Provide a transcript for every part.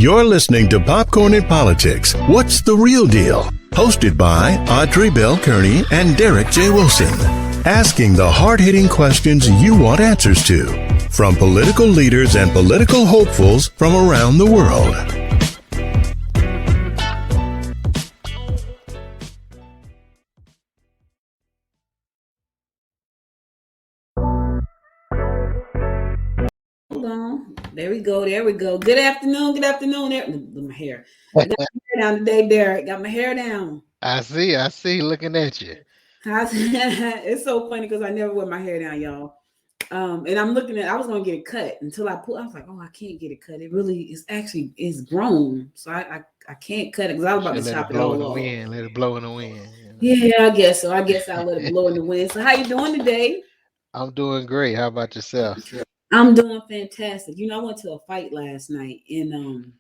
You're listening to Popcorn and Politics. What's the real deal? Hosted by Audrey Bell Kearney and Derek J. Wilson. Asking the hard-hitting questions you want answers to. From political leaders and political hopefuls from around the world. Hold on. There we go. Good afternoon. My hair. I got my hair down today, Derek. Got my hair down. I see. Looking at you. It's so funny because I never wear my hair down, y'all. And I'm looking at. I was gonna get it cut until I was like, oh, I can't get it cut. It really is actually is grown, so I can't cut it because I was about to chop it all off. Let it blow in the wind. Yeah, I guess so. I guess I'll let it blow in the wind. So how you doing today? I'm doing great. How about yourself? I'm doing fantastic. I went to a fight last night, and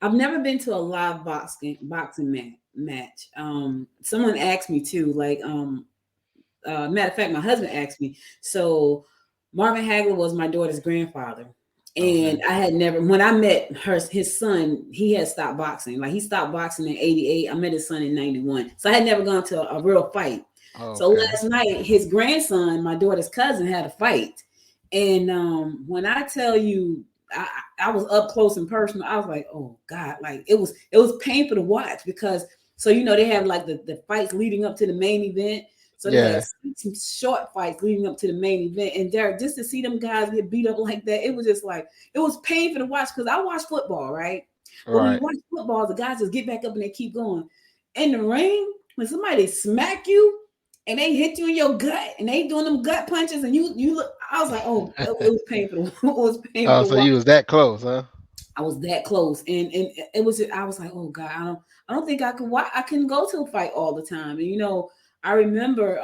I've never been to a live boxing match. Someone asked me too, matter of fact, my husband asked me. So Marvin Hagler was my daughter's grandfather, and I had never. When I met his son, he had stopped boxing. Like he stopped boxing in '88. I met his son in '91, so I had never gone to a real fight. So last night, his grandson, my daughter's cousin, had a fight. And when I tell you, I was up close and personal. I was like, oh God, like it was painful to watch because they have like the fights leading up to the main event. So they had some short fights leading up to the main event. And Derek, just to see them guys get beat up like that, it was just like it was painful to watch because I watch football, right? But when you watch football, the guys just get back up and they keep going. In the ring, when somebody smack you and they hit you in your gut and they doing them gut punches and you look, I was like, oh, it was painful. It was painful. Oh, so you was that close, huh? I was that close. And it was, I was like, oh God, I don't think I can go to a fight all the time. And I remember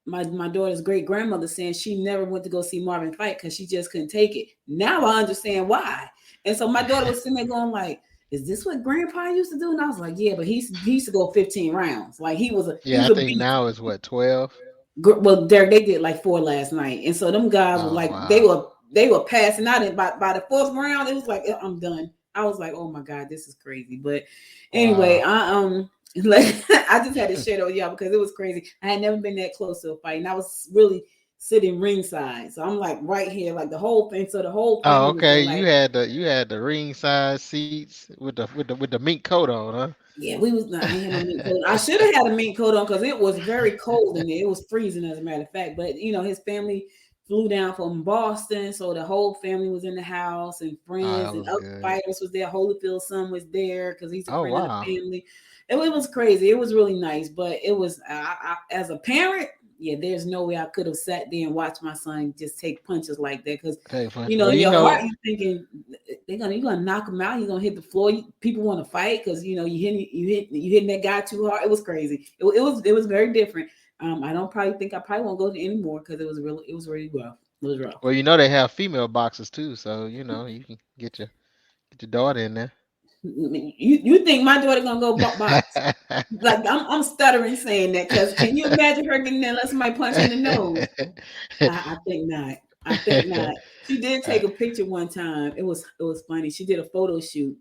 my daughter's great grandmother saying she never went to go see Marvin fight because she just couldn't take it. Now I understand why. And so my daughter was sitting there going like, is this what Grandpa used to do? And I was like, yeah, but he used to go 15 rounds. Like he was a I think now it's what 12. Well, Derek, they did like 4 last night, and so them guys were like, wow. they were passing out, and by the 4th round, it was like I'm done. I was like, oh my God, this is crazy. But anyway, I just had to share that with y'all because it was crazy. I had never been that close to a fight, and I was really sitting ringside, so I'm like right here, like the whole thing. So the whole thing. Oh, okay. Like, you had the ringside seats with the mink coat on, huh? Yeah, we was not. I had a mink coat. I should have had a mink coat on because it was very cold in there. It was freezing, as a matter of fact. But his family flew down from Boston, so the whole family was in the house, and friends and other fighters was there. Holyfield's son was there because he's a friend of the family. It was crazy. It was really nice, but it was as a parent. Yeah, there's no way I could have sat there and watched my son just take punches like that because in your heart you're thinking you're gonna knock him out. He's gonna hit the floor. People want to fight because you hitting that guy too hard. It was crazy. It was very different. I don't probably think I probably won't go to anymore because it was really rough. It was rough. Well, they have female boxers too, so you can get your daughter in there. You think my daughter gonna go box? Like I'm stuttering saying that because can you imagine her getting there? Let somebody punch her in the nose. I think not. She did take a picture one time. It was funny. She did a photo shoot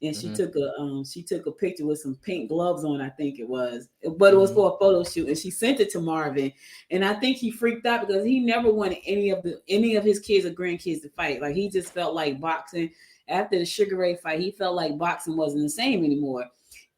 and she took a picture with some pink gloves on. I think it was, but it was for a photo shoot and she sent it to Marvin. And I think he freaked out because he never wanted any of his kids or grandkids to fight. Like he just felt like boxing. After the Sugar Ray fight, he felt like boxing wasn't the same anymore.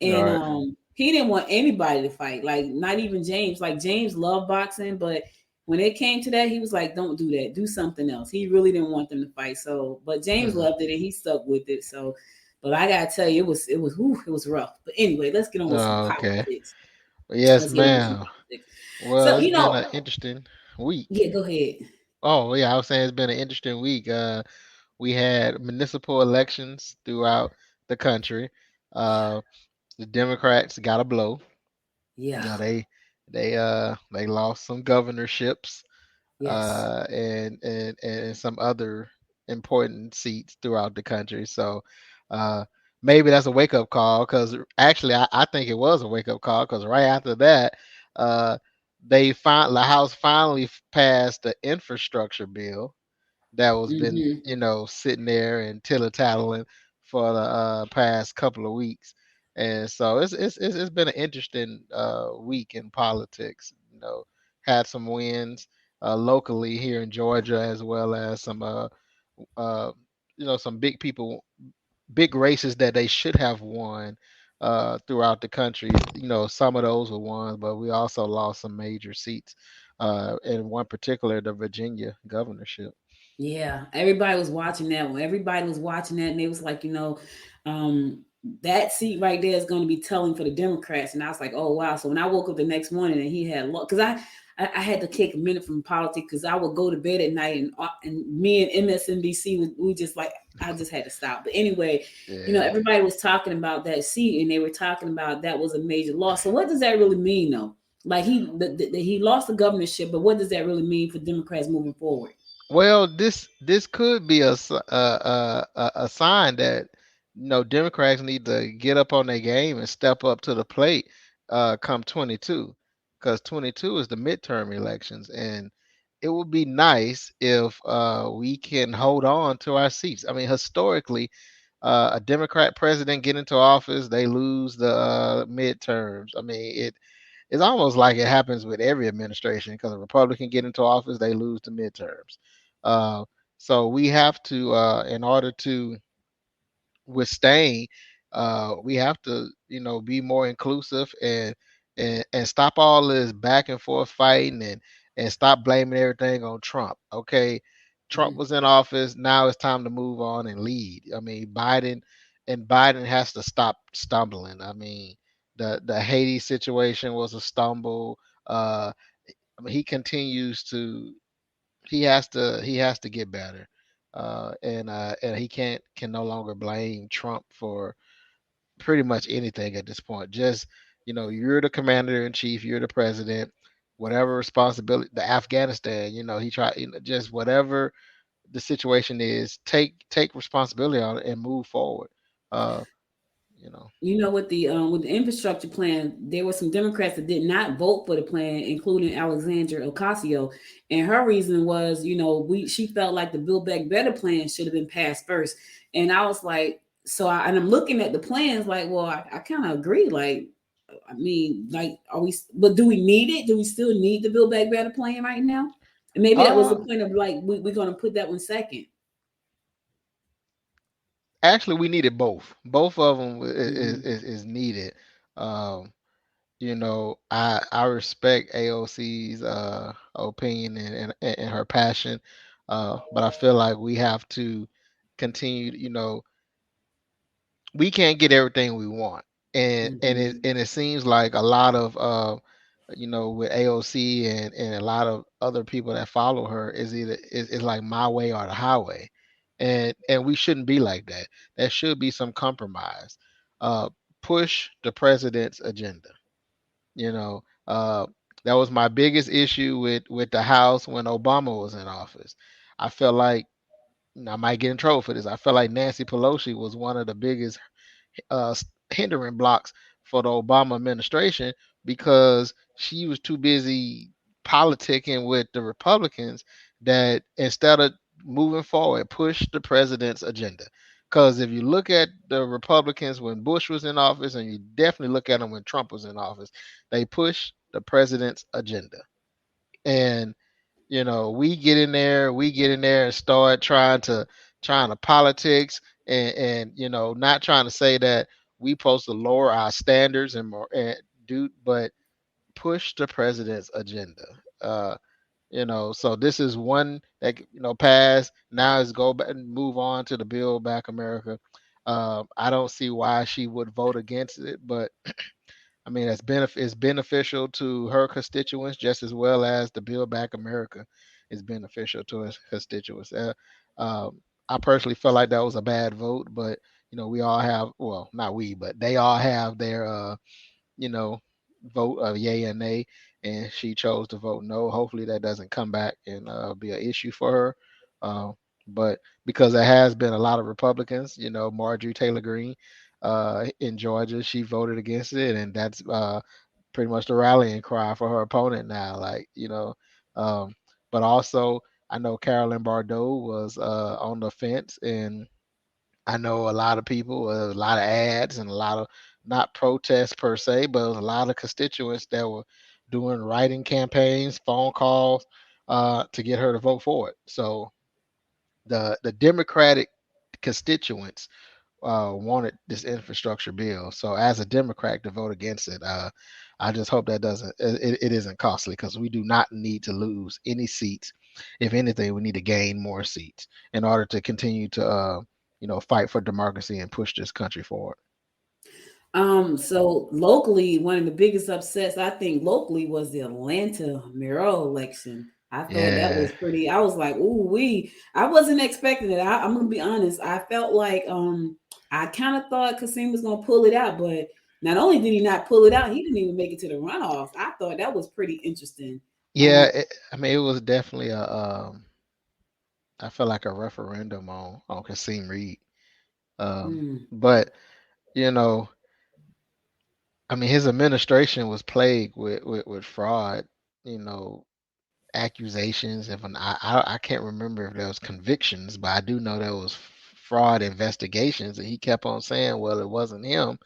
And he didn't want anybody to fight, like not even James. Like James loved boxing, but when it came to that, he was like, don't do that. Do something else. He really didn't want them to fight. So, but James loved it and he stuck with it. So, but I got to tell you, it was rough. But anyway, let's get on with some politics. Yes, ma'am. Well, so, it's been an interesting week. Yeah, go ahead. Oh, yeah, I was saying it's been an interesting week. We had municipal elections throughout the country. The Democrats got a blow. Yeah. They lost some governorships. Yes. And some other important seats throughout the country. So maybe that's a wake-up call because actually I think it was a wake-up call because right after that, the House finally passed the infrastructure bill that was been sitting there and tiller-tattling for the past couple of weeks, and so it's been an interesting week in politics. Had some wins locally here in Georgia, as well as some uh, some big races that they should have won throughout the country. Some of those were won, but we also lost some major seats. In one particular, the Virginia governorship. Yeah, everybody was watching that one. Everybody was watching that, and they was like, um, that seat right there is going to be telling for the Democrats. And I was like, oh wow. So when I woke up the next morning and he had lost, because I had to take a minute from politics because I would go to bed at night and me and MSNBC we just like I just had to stop. But anyway, Yeah. everybody was talking about that seat and they were talking about that was a major loss. So what does that really mean though? Like he lost the governorship, but what does that really mean for Democrats moving forward? Well, this could be a sign that Democrats need to get up on their game and step up to the plate come 22, because 22 is the midterm elections, and it would be nice if we can hold on to our seats. I mean, historically, a Democrat president get into office, they lose the midterms. I mean, it's almost like it happens with every administration, because a Republican get into office, they lose the midterms. Uh, so we have to, in order to withstand, we have to, be more inclusive and stop all this back and forth fighting and stop blaming everything on Trump. Okay, Trump Mhm. was in office. Now it's time to move on and lead. I mean, Biden has to stop stumbling. I mean, the Haiti situation was a stumble. I mean, he has to get better, and he can no longer blame Trump for pretty much anything at this point. Just you're the commander in chief, you're the president, whatever responsibility. The Afghanistan, he tried, just whatever the situation is, take responsibility on it and move forward. Uh, you know. With the infrastructure plan, there were some Democrats that did not vote for the plan, including Alexandra Ocasio, and her reason was, we she felt like the Build Back Better plan should have been passed first, and I was like, and I'm looking at the plans, like, well, I kind of agree, like, I mean, like, are we? But do we need it? Do we still need the Build Back Better plan right now? And maybe that was the Uh, point of like we're going to put that one second. Actually, we needed both. Both of them is, Mm-hmm. is, is needed. Um, I respect AOC's opinion and her passion, but I feel like we have to continue. We can't get everything we want, Mm-hmm. and it seems like a lot of with AOC and a lot of other people that follow her is like my way or the highway, and we shouldn't be like that. There should be some compromise. Uh, push the president's agenda. You know, that was my biggest issue with the House when Obama was in office. I felt like, I might get in trouble for this. I felt like Nancy Pelosi was one of the biggest uh, hindering blocks for the Obama administration, because she was too busy politicking with the Republicans, that instead of moving forward, push the president's agenda. Because if you look at the Republicans when Bush was in office, and you definitely look at them when Trump was in office, they push the president's agenda. And we get in there and start trying to politics, and not trying to say that we supposed to lower our standards and more and do, but push the president's agenda. uh so this is one that pass. Now is go back and move on to the Build Back America. I don't see why she would vote against it, but I mean, it's beneficial to her constituents just as well as the Build Back America is beneficial to its constituents. I personally felt like that was a bad vote, but we all have, well, not we, but they all have their you know, vote of yay and nay, and she chose to vote no. Hopefully that doesn't come back and be an issue for her. Uh, but because there has been a lot of Republicans, Marjorie Taylor Greene in Georgia, she voted against it, and that's pretty much the rallying cry for her opponent now. Like, um, but also I know Carolyn Bordeaux was on the fence, and I know a lot of people, a lot of ads, and a lot of not protests per se, but a lot of constituents that were doing writing campaigns, phone calls, to get her to vote for it. So the Democratic constituents wanted this infrastructure bill. So as a Democrat to vote against it, I just hope that it isn't costly because we do not need to lose any seats. If anything, we need to gain more seats in order to continue to fight for democracy and push this country forward. So locally, one of the biggest upsets I think locally was the Atlanta mayoral election. I thought that Yeah, was pretty. I was like, "Ooh, I wasn't expecting it. I'm gonna be honest. I felt like I kind of thought Kasim was gonna pull it out, but not only did he not pull it out, he didn't even make it to the runoffs. I thought that was pretty interesting. yeah. I mean, it was definitely a. I felt like a referendum on Kasim Reed. Mm, But you know, I mean, his administration was plagued with fraud. You know, accusations. If I can't remember if there was convictions, but I do know there was fraud investigations, and he kept on saying, "Well, it wasn't him."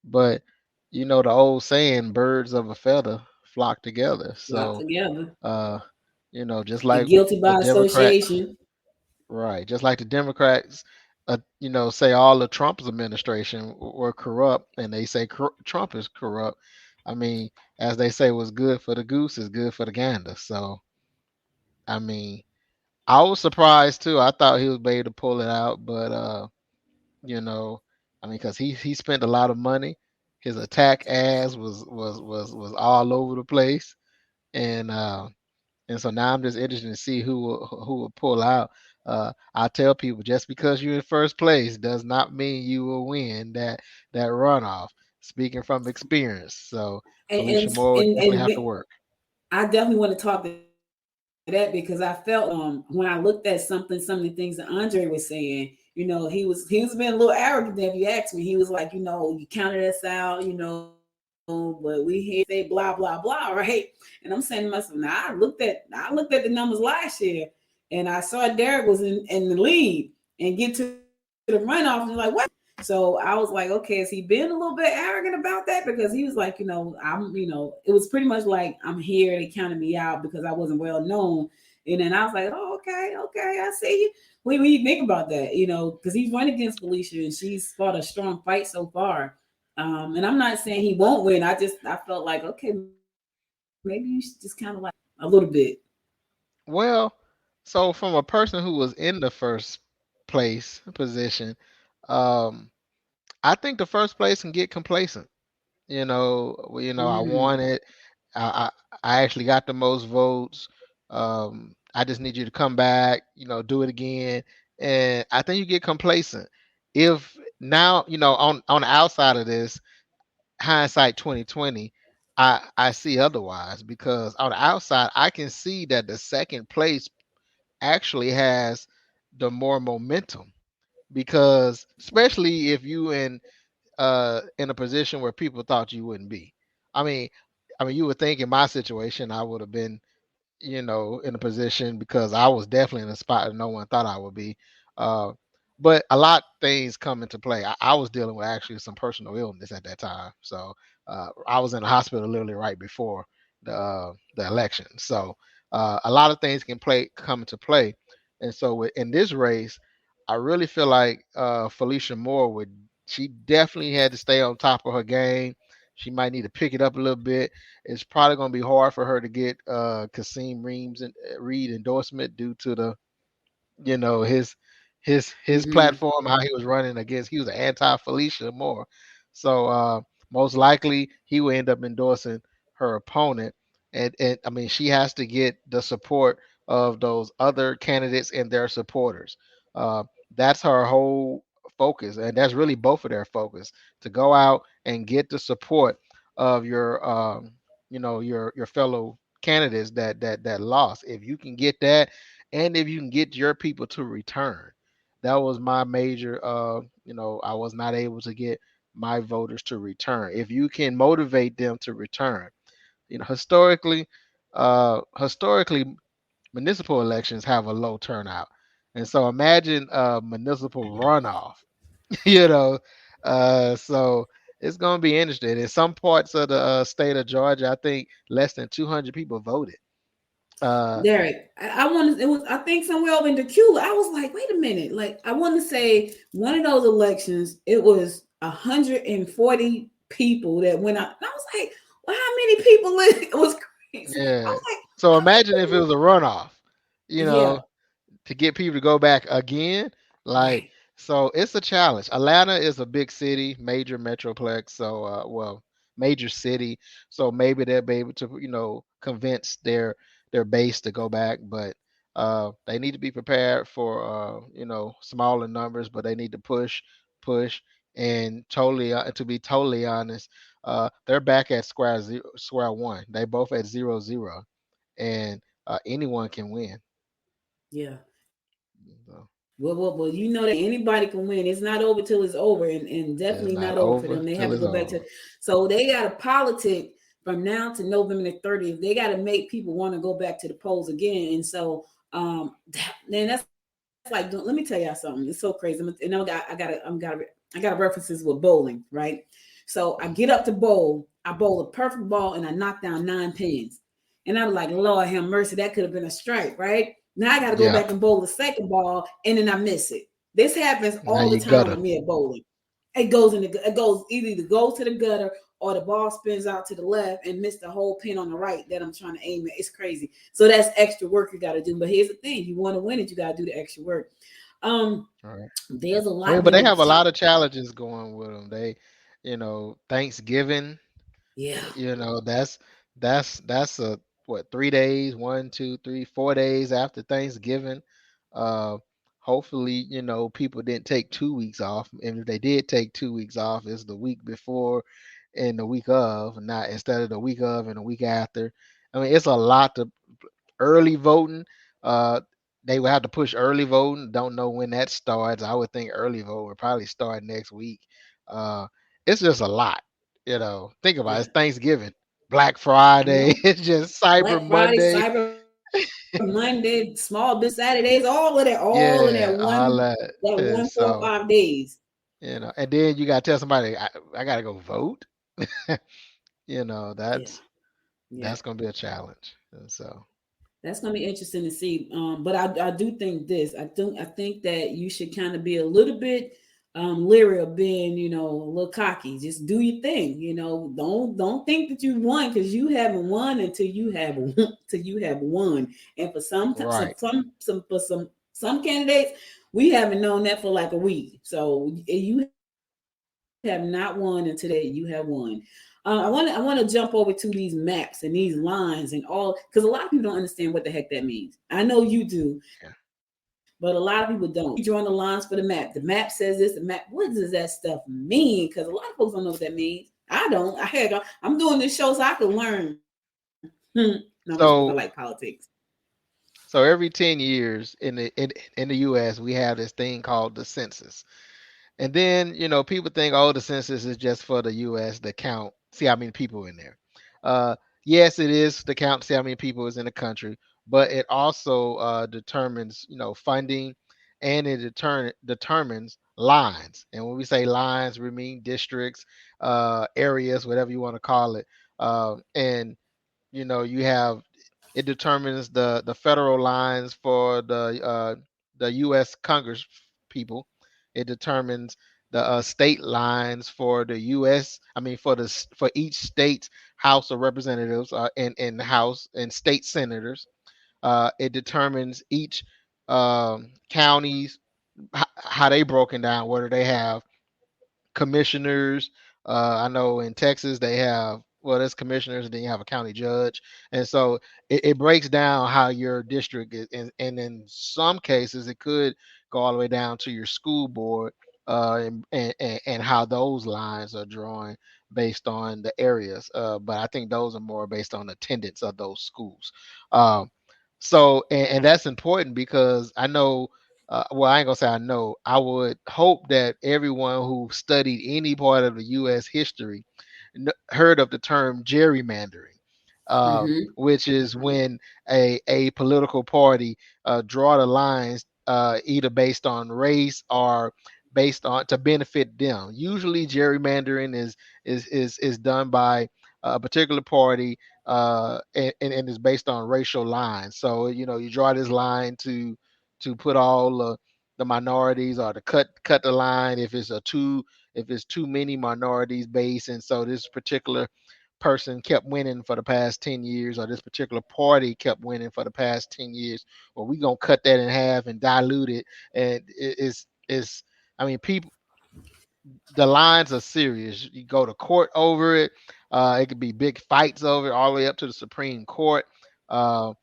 But the old saying, "Birds of a feather flock together." locked So, together uh, just and like guilty the by Democrats, association. right? Just like the Democrats, say all the Trump's administration were corrupt, and they say Trump is corrupt. I mean, as they say, what's good for the goose is good for the gander. So, I mean, I was surprised too. I thought he was able to pull it out, but you know, I mean, because he spent a lot of money. His attack ads was all over the place, and so now I'm just interested to see who will pull out. I tell people just because you're in first place does not mean you will win that runoff. Speaking from experience, so And Felicia and Moore would and, definitely and have to work. I definitely want to talk to that because I felt when I looked at some of the things that Andre was saying, he was being a little arrogant. If you ask me, he was like, you counted us out, but we here say blah blah blah, right? And I'm saying to myself, now I looked at the numbers last year, and I saw Derek was in the lead and get to the runoff, and like what? So I was like, okay, has he been a little bit arrogant about that? Because he was like, it was pretty much like I'm here. They counted me out because I wasn't well known. And then I was like, oh, okay, I see you. What do you think about that? Because he's run against Felicia and she's fought a strong fight so far. And I'm not saying he won't win. I felt like, okay, maybe you should just kind of like a little bit. Well, so from a person who was in the first place position, um, I think the first place can get complacent. I Mm, won it. I actually got the most votes. I just need you to come back, do it again. And I think you get complacent. If now, on the outside of this, hindsight 2020, I see otherwise because on the outside, I can see that the second place actually has the more momentum because especially if you in a position where people thought you wouldn't be. I mean, you would think in my situation I would have been, in a position because I was definitely in a spot that no one thought I would be. Uh, but a lot of things come into play. I was dealing with actually some personal illness at that time, so I was in the hospital literally right before the election. So a lot of things can come into play, and so in this race, I really feel like Felicia Moore would. She definitely had to stay on top of her game. She might need to pick it up a little bit. It's probably going to be hard for her to get Kasim Reeves and Reed endorsement due to the his mm-hmm. platform, how he was running against. He was an anti Felicia Moore, so most likely he will end up endorsing her opponent. And I mean, she has to get the support of those other candidates and their supporters. Uh, that's her whole focus, and that's really both of their focus to go out and get the support of your fellow candidates that lost. If you can get that, and if you can get your people to return. That was my major. I was not able to get my voters to return. If you can motivate them to return, historically, municipal elections have a low turnout, and so imagine a municipal runoff. you know. So it's going to be interesting. In some parts of the state of Georgia, I think less than 200 people voted. Uh, Derek, I want to. It was I think somewhere over in Decula. I was like, wait a minute. Like I want to say one of those elections, it was 140 people that went out. And I was like, well, how many people live? It was crazy. I yeah. was like, So how imagine many if it people? was a runoff, you Yeah, know, to get people to go back again. Like, right. so it's a challenge. Atlanta is a big city, major metroplex. So, well, major city. So maybe they'll be able to, convince their base to go back. But they need to be prepared for, smaller numbers. But they need to push, and to be totally honest, they're back at square one. They both at 0-0, and anyone can win. Yeah. So Well, you know that anybody can win. It's not over till it's over, and it's definitely not not over for over them. They have till to it's go back to. over. So they got to politic from now to November the 30th. They got to make people want to go back to the polls again. And so, then that's like, let me tell y'all something. It's so crazy. And I got references with bowling, right? So I get up to bowl. I bowl a perfect ball, and I knock down 9 pins. And I'm like, Lord have mercy, that could have been a strike, right? Now I got to go Yeah. back and bowl the second ball, and then I miss it. This happens Now all the you time gotta. with me at bowling. It goes either goes to the gutter or the ball spins out to the left and miss the whole pin on the right that I'm trying to aim at. It's crazy. So that's extra work you got to do. But here's the thing: you want to win it, you got to do the extra work. Um, All right. there's a I mean, lot but they been have a lot of challenges going with them. Thanksgiving. yeah, That's a what, 3 days, 1, 2, 3, 4 days after Thanksgiving. Uh, Hopefully, people didn't take 2 weeks off, and if they did take 2 weeks off, it's the week before and the week of, not instead of the week of and the week after. I mean, it's a lot to early voting. Uh, they would have to push early voting. Don't know when that starts. I would think early vote would probably start next week. Uh, it's just a lot. Think about it. yeah. It's Thanksgiving, Black I Friday. know. It's just Cyber Black Friday, Monday. Cyber Monday, small business Saturdays, all in Yeah, all that. that And one 4 or so, 5 days. and then you gotta tell somebody, I gotta go vote. Yeah, yeah. That's gonna be a challenge. And so, That's gonna be interesting to see. But I do think this. I think that you should kind of be a little bit leery of being, a little cocky. Just do your thing. Don't think that you won because you haven't won until you have till you have won. And for right, some candidates, we haven't known that for like a week. So you have not won until that you have won. I want to jump over to these maps and these lines and all because a lot of people don't understand what the heck that means. I know you do, yeah. but a lot of people don't. You drawing the lines for the map. The map says this. The map. What does that stuff mean? Because a lot of folks don't know what that means. I don't. I'm doing this show so I can learn. No, I'm just because I like So, politics. every 10 years in the U.S. we have this thing called the census. And then, people think, oh, the census is just for the U.S. to count, see how many people in there. Uh, yes, it is to count, see how many people is in the country, but it also determines, funding, and it determines lines. And when we say lines, we mean districts, areas, whatever you want to call it. And you have, it determines the federal lines for the U.S. Congress people. It determines the state lines for the U.S. I mean, for each state's House of Representatives, and House and state senators. It determines each counties, how they broken down, whether they have commissioners. I know in Texas they have, well, there's commissioners, and then you have a county judge, and so it breaks down how your district is, and in some cases it could go all the way down to your school board, and how those lines are drawn based on the areas. But I think those are more based on attendance of those schools. Um, and that's important because I know, well, I ain't gonna say I know. I would hope that everyone who studied any part of the U.S. history heard of the term gerrymandering, Mm-hmm. which is when a political party draw the lines, either based on race or based on to benefit them. Usually, gerrymandering is done by a particular party, and is based on racial lines. So you draw this line to put all the minorities, or to cut the line if it's too many minorities based, and so this particular person kept winning for the past 10 years, or this particular party kept winning for the past 10 years, well, we gonna cut that in half and dilute it. And it's I mean, people, the lines are serious. You go to court over it. It could be big fights over it, all the way up to the Supreme Court. uh,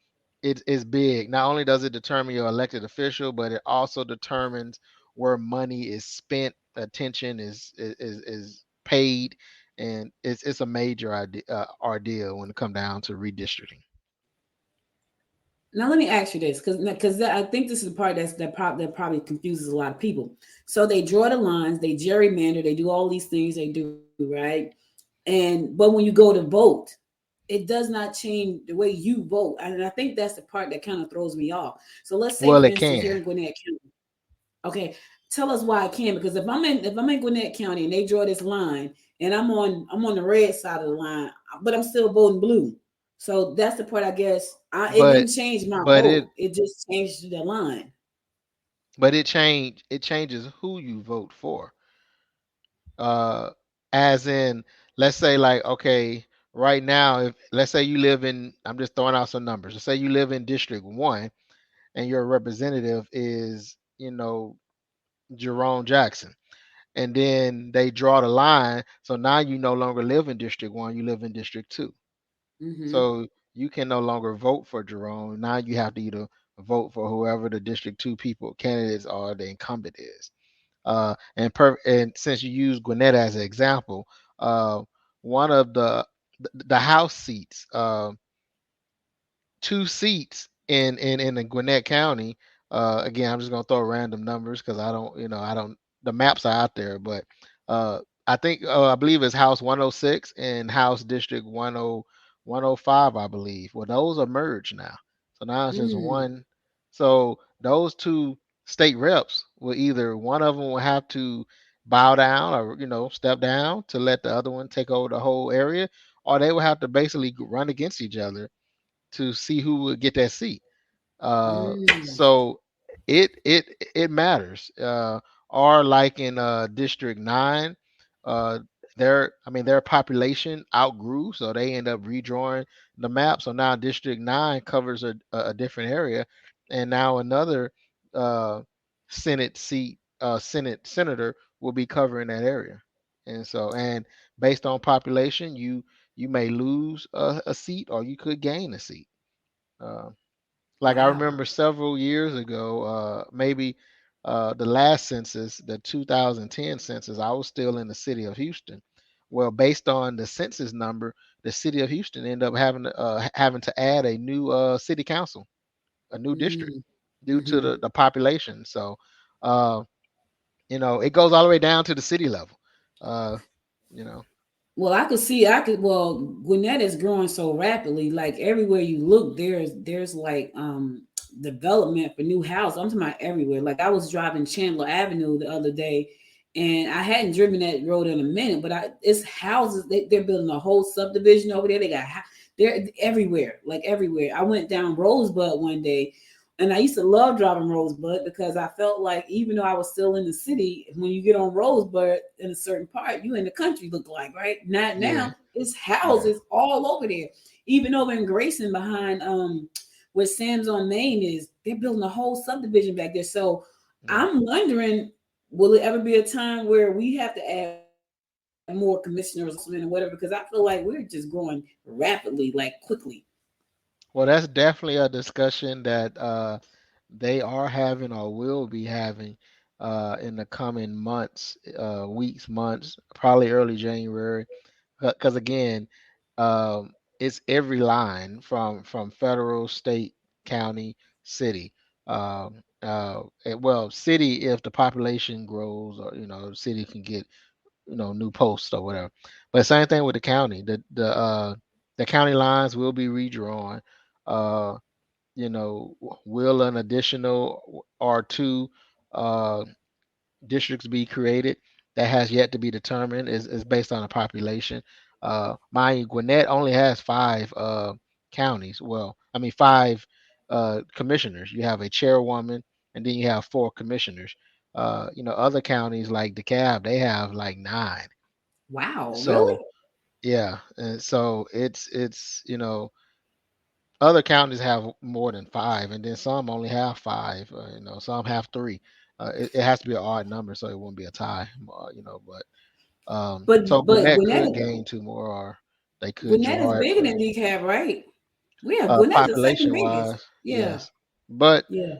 it is big. Not only does it determine your elected official, but it also determines where money is spent, attention is paid, and it's a major ordeal when it comes down to redistricting. Now let me ask you this, because I think this is the part that probably confuses a lot of people. So they draw the lines, they gerrymander, they do all these things they do, right? But when you go to vote, it does not change the way you vote, and I think that's the part that kind of throws me off. So let's say, Well, for it instance, here can. in Gwinnett County, okay, tell us why I can, because if I'm in Gwinnett County and they draw this line and I'm on the red side of the line, but I'm still voting blue. So that's the part, I guess. It but didn't change my but it vote. It just changed the line. it changes who you vote for. uh as in, let's say, like, okay, right now, if let's say you live in, I'm just throwing out some numbers, let's say you live in District 1, and your representative is, Jerome Jackson, and then they draw the line, so now you no longer live in District 1, you live in District 2. Mm-hmm. So you can no longer vote for Jerome. Now you have to either vote for whoever the District 2 people candidates are, the incumbent is. And since you use Gwinnett as an example, uh, one of the House seats, two seats in the Gwinnett County. Again, I'm just gonna throw random numbers because I don't. The maps are out there, but I think I believe it's House 106 and House District 105, I believe. Well, those are merged now, so now it's just Mm, one. So those two state reps will, either one of them will have to bow down, or step down to let the other one take over the whole area, or they will have to basically run against each other to see who would get that seat. mm, So it matters. Or like in District 9, uh, their population outgrew, so they end up redrawing the map. So now District 9 covers a different area, and now another uh, Senate seat, Senate senator will be covering that area. And based on population, you may lose a seat, or you could gain a seat. Uh, like, I wow. remember several years ago, maybe the last census, the 2010 census, I was still in the city of Houston. Well, based on the census number, the city of Houston ended up having to add a new city council, a new district, Mm, due to hmm. the population. So, uh, it goes all the way down to the city level. Uh, you know, Well, I could see. Well, Gwinnett is growing so rapidly. Like everywhere you look, there's like development for new houses. I'm talking about everywhere. Like I was driving Chandler Avenue the other day, and I hadn't driven that road in a minute, but it's houses. They're building a whole subdivision over there. They're everywhere, like everywhere. I went down Rosebud one day, and I used to love driving Rosebud because I felt like even though I was still in the city, when you get on Rosebud in a certain part, you in the country look like, right? Not yeah, now. It's yeah, houses all over there. Even over in Grayson behind where Sam's on Main is, they're building a whole subdivision back there. So yeah. I'm wondering, will it ever be a time where we have to add more commissioners or whatever? Because I feel like we're just growing rapidly, like quickly. Well, that's definitely a discussion that they are having, or will be having, in the coming months, weeks, months, probably early January. Because again, it's every line from federal, state, county, city. Well, city, if the population grows, or the city can get new posts or whatever. But same thing with the county. The county lines will be redrawn. Uh, will an additional or two uh, districts be created. That has yet to be determined. Is based on the population. Mind you, Gwinnett only has five counties. Well, I mean five commissioners. You have a chairwoman, and then you have four commissioners. Other counties like DeKalb, they have like nine. Wow, really? So yeah, and so it's other counties have more than five, and then some only have five. Some have three. It has to be an odd number, so it won't be a tie. So But Gwinnett could gain two more, or they could Gwinnett is draw it bigger than from DeKalb, right? Yeah, Gwinnett's the second population biggest. wise. Yeah, Yes, but yeah.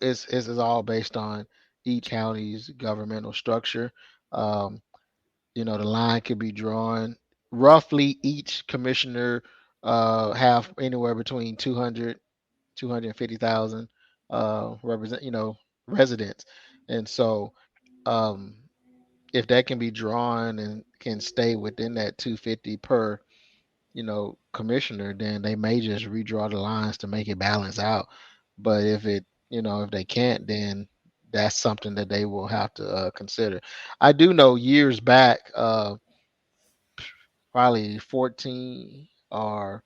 it's all based on each county's governmental structure. Um, the line could be drawn roughly. Each commissioner have anywhere between 200 250,000 represent residents, and so um, if that can be drawn and can stay within that 250 per commissioner, then they may just redraw the lines to make it balance out. But if they can't, then that's something that they will have to consider. I do know years back, probably 14 or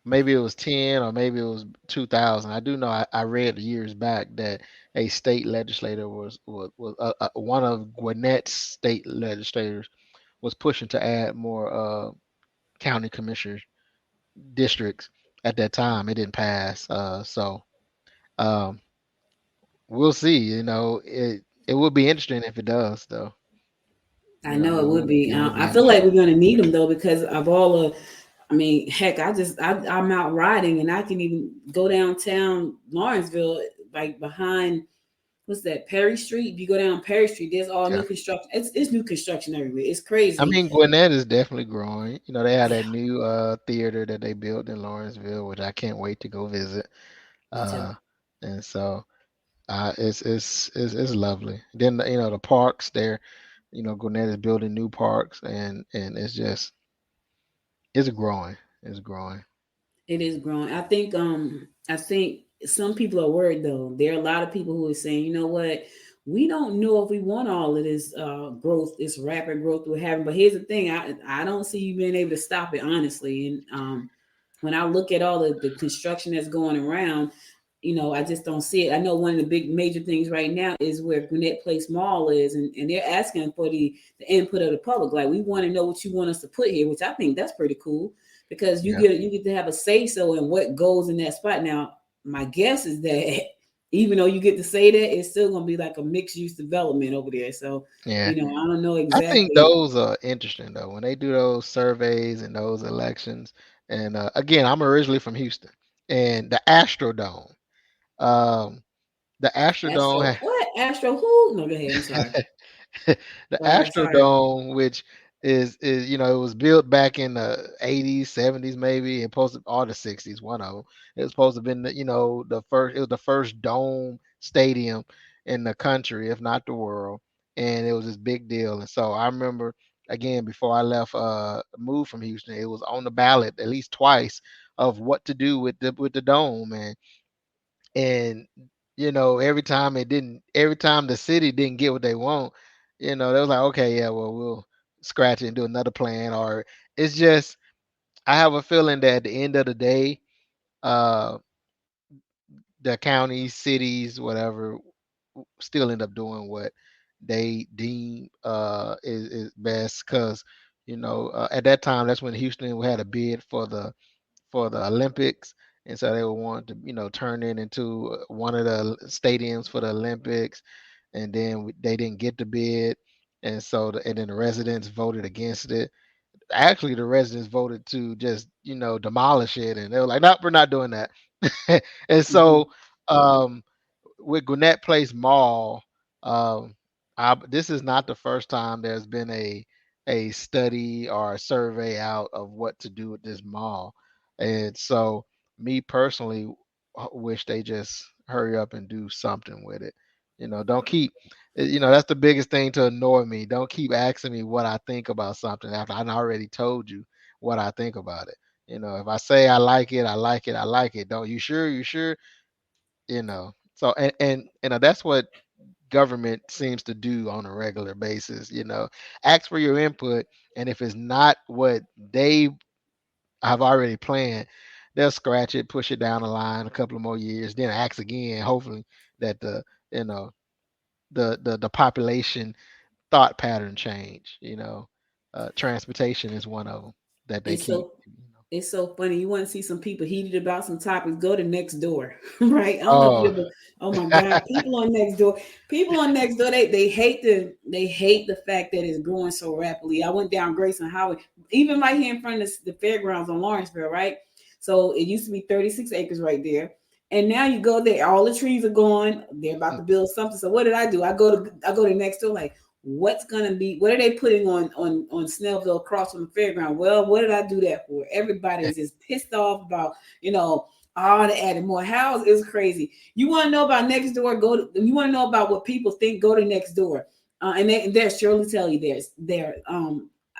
maybe it was 10 or maybe it was 2000. I do know I read years back that a state legislator was one of Gwinnett's state legislators was pushing to add more county commissioner districts. At that time it didn't pass, so um, we'll see. It would be interesting if it does, though. I know it would be. It would be I feel like interesting. we're gonna need them though because of all the. I mean, heck, I'm out riding and I can even go downtown Lawrenceville, like behind what's that Perry Street. If you go down Perry Street, there's all Yeah. new construction. It's new construction everywhere. It's I crazy. mean, Gwinnett is definitely growing. They have that new theater that they built in Lawrenceville, which I can't wait to go visit. Me too. Uh, and so it's lovely. Then the parks there. Gwinnett is building new parks, and it's growing. It's growing. It is growing. I think some people are worried though. There are a lot of people who are saying, you know what, we don't know if we want all of this growth, this rapid growth we're having. But here's the thing, I don't see you being able to stop it honestly. And when I look at all the construction that's going around, I just don't see it. I know one of the big major things right now is where Gwinnett Place Mall is, and they're asking for the input of the public. Like, we want to know what you want us to put here, which I think that's pretty cool because Yeah. you get to have a say so in what goes in that spot. Now, my guess is that even though you get to say that, it's still going to be like a mixed use development over there. So, Yeah. I don't know I think exactly. those are interesting though when they do those surveys and those elections. And again, I'm originally from Houston, and the Astrodome. Um, the Astro, Astrodome what? Astro who? No, go ahead. I'm sorry. the Go ahead. Sorry. Astrodome, which is it was built back in the 80s, 70s, maybe, and supposed to, or the 60s, one of them. It was supposed to have been the first. It was the first dome stadium in the country, if not the world, and it was this big deal. And so I remember again before I left, moved from Houston, it was on the ballot at least twice of what to do with the dome, and every time the city didn't get what they want, they was like, okay, yeah, well, we'll scratch it and do another plan. Or it's just, I have a feeling that at the end of the day, uh the counties, cities, whatever, still end up doing what they deem is best. Because at that time, that's when Houston had a bid for the Olympics, and so they would want to turn it into one of the stadiums for the Olympics, and then they didn't get the bid, and so and then the residents voted against it. Actually, the residents voted to just demolish it, and they were like, "No, we're not doing that." And Mhm. so um, with Gwinnett Place Mall, um, this is not the first time there's been a study or a survey out of what to do with this mall, and so me personally wish they just hurry up and do something with it. Don't keep. That's the biggest thing to annoy me. Don't keep asking me what I think about something after I already told you what I think about it. If I say I like it, I like it, I like it. Don't you sure? You sure? So and that's what government seems to do on a regular basis. Ask for your input, and if it's not what they have already planned, they'll scratch it, push it down the line a couple of more years, then ask again, hopefully that you know the population thought pattern change. Transportation is one of them that they It's keep. so it's so funny. You want to see some people heated about some topics? Go to next door, right? I don't know if you Oh, ever. Oh my God, people on next door. People on next door. They hate the fact that it's growing so rapidly. I went down Grayson Highway, even right here in front of the fairgrounds on Lawrenceville, right? So it used to be 36 acres right there. And now you go there, all the trees are gone. They're about to build something. So what did I do? I go to next door, like, what's gonna be, what are they putting on Snellville across from the fairground? Well, what did I do that for? Everybody is just pissed off about, all the adding more houses. It's crazy. You want to know about next door? You want to know about what people think? Go to next door, and they'll surely tell you there.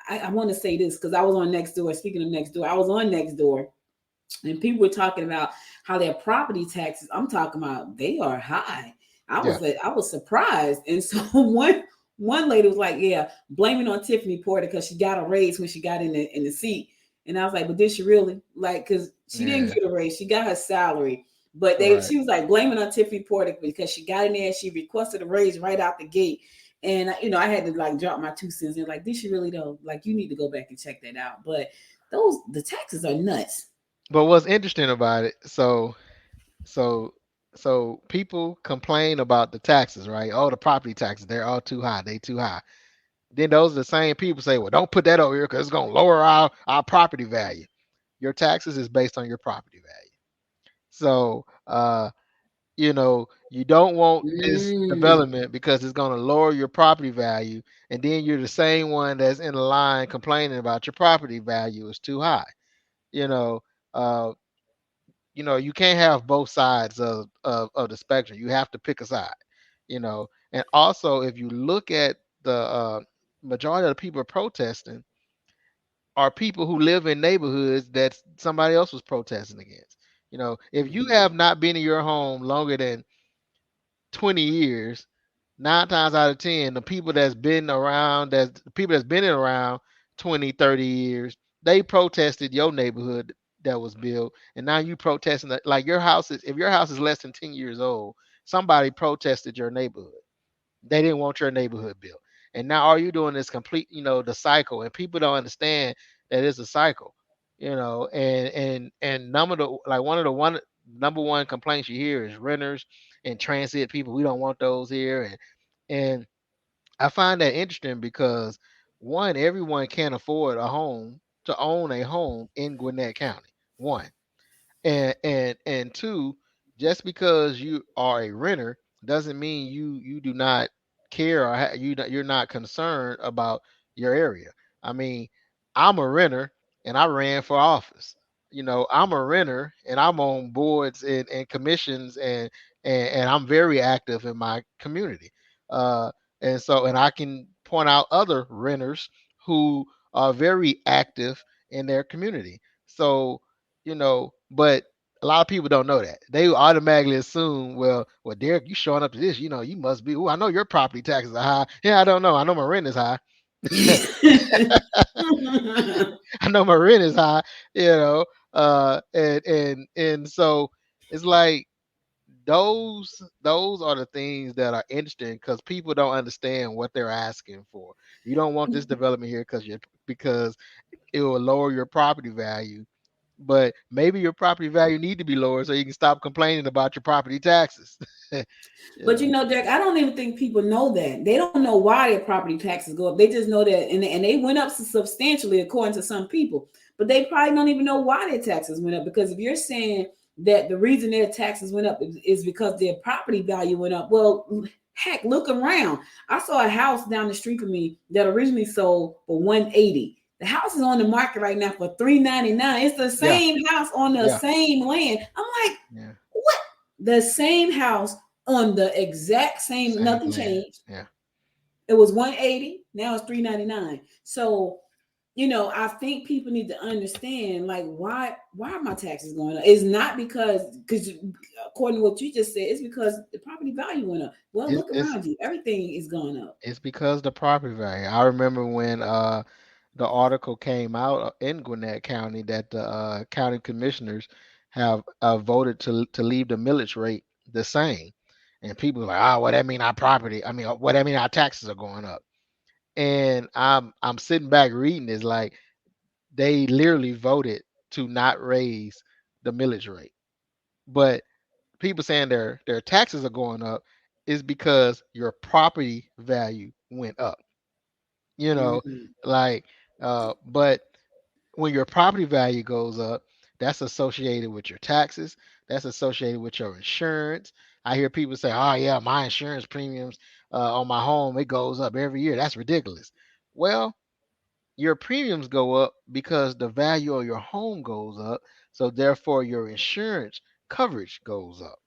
I want to say this because I was on next door. Speaking of next door, I was on next door, and people were talking about how their property taxes, I'm talking about, they are high. I was surprised. And so one lady was like, yeah, blaming on Tiffany Porter because she got a raise when she got in the seat. And I was like, but did she really? Like, because she didn't get a raise. She got her salary. But she was like blaming on Tiffany Porter because she got in there. She requested a raise right out the gate. And, I had to like drop my 2 cents. And like, did she really though? Like, you need to go back and check that out. But the taxes are nuts. But what's interesting about it, so people complain about the taxes, right? Oh, the property taxes, they're all too high. They too high. Then those are the same people say, well, don't put that over here because it's gonna lower our property value. Your taxes is based on your property value. So you don't want this development because it's gonna lower your property value, and then you're the same one that's in the line complaining about your property value is too high. You know, uh, you can't have both sides of the spectrum. You have to pick a side. And also if you look at the majority of the people protesting are people who live in neighborhoods that somebody else was protesting against. If you have not been in your home longer than 20 years, 9 times out of 10, the people that's been around, the people that's been around 20, 30 years, they protested your neighborhood that was built, and now you protesting that, like if your house is less than 10 years old, somebody protested your neighborhood. They didn't want your neighborhood built. And now all you're doing is complete, the cycle. And people don't understand that it's a cycle. And one number one complaints you hear is renters and transit people. We don't want those here. And I find that interesting because one, everyone can't afford to own a home in Gwinnett County. One. And two, just because you are a renter doesn't mean you do not care or you're not concerned about your area. I mean, I'm a renter and I ran for office. I'm a renter and I'm on boards and commissions, and I'm very active in my community. Uh, and I can point out other renters who are very active in their community. So but a lot of people don't know that. They automatically assume, well, Derek, you showing up to this, you must be. Oh, I know your property taxes are high. Yeah, I don't know. I know my rent is high. I know my rent is high. And so it's like those are the things that are interesting because people don't understand what they're asking for. You don't want this development here because it will lower your property value, but maybe your property value need to be lower so you can stop complaining about your property taxes. But Derek, I don't even think people know that. They don't know why their property taxes go up. They just know that, and they went up substantially according to some people. But they probably don't even know why their taxes went up. Because if you're saying that the reason their taxes went up is because their property value went up, well, heck, look around. I saw a house down the street from me that originally sold for $180. The house is on the market right now for $399. It's the same house on the same land. I'm like, what? The same house on the exact same nothing land. changed. Yeah. It was $180. Now it's $399. So I think people need to understand, like, why are my taxes going up? It's not because according to what you just said, it's because the property value went up. Well, It's look it's around you, everything is going up. it's because the property value. I remember when the article came out in Gwinnett County that the county commissioners have voted to leave the millage rate the same, and people are like, oh, what that mean our property? I mean, what that mean our taxes are going up? And I'm sitting back reading this like they literally voted to not raise the millage rate, but people saying their taxes are going up is because your property value went up. You know, Mhm. like but when your property value goes up, that's associated with your taxes, that's associated with your insurance. I hear people say, "Oh yeah, my insurance premiums on my home it goes up every year. That's ridiculous." Well, your premiums go up because the value of your home goes up, so therefore your insurance coverage goes up.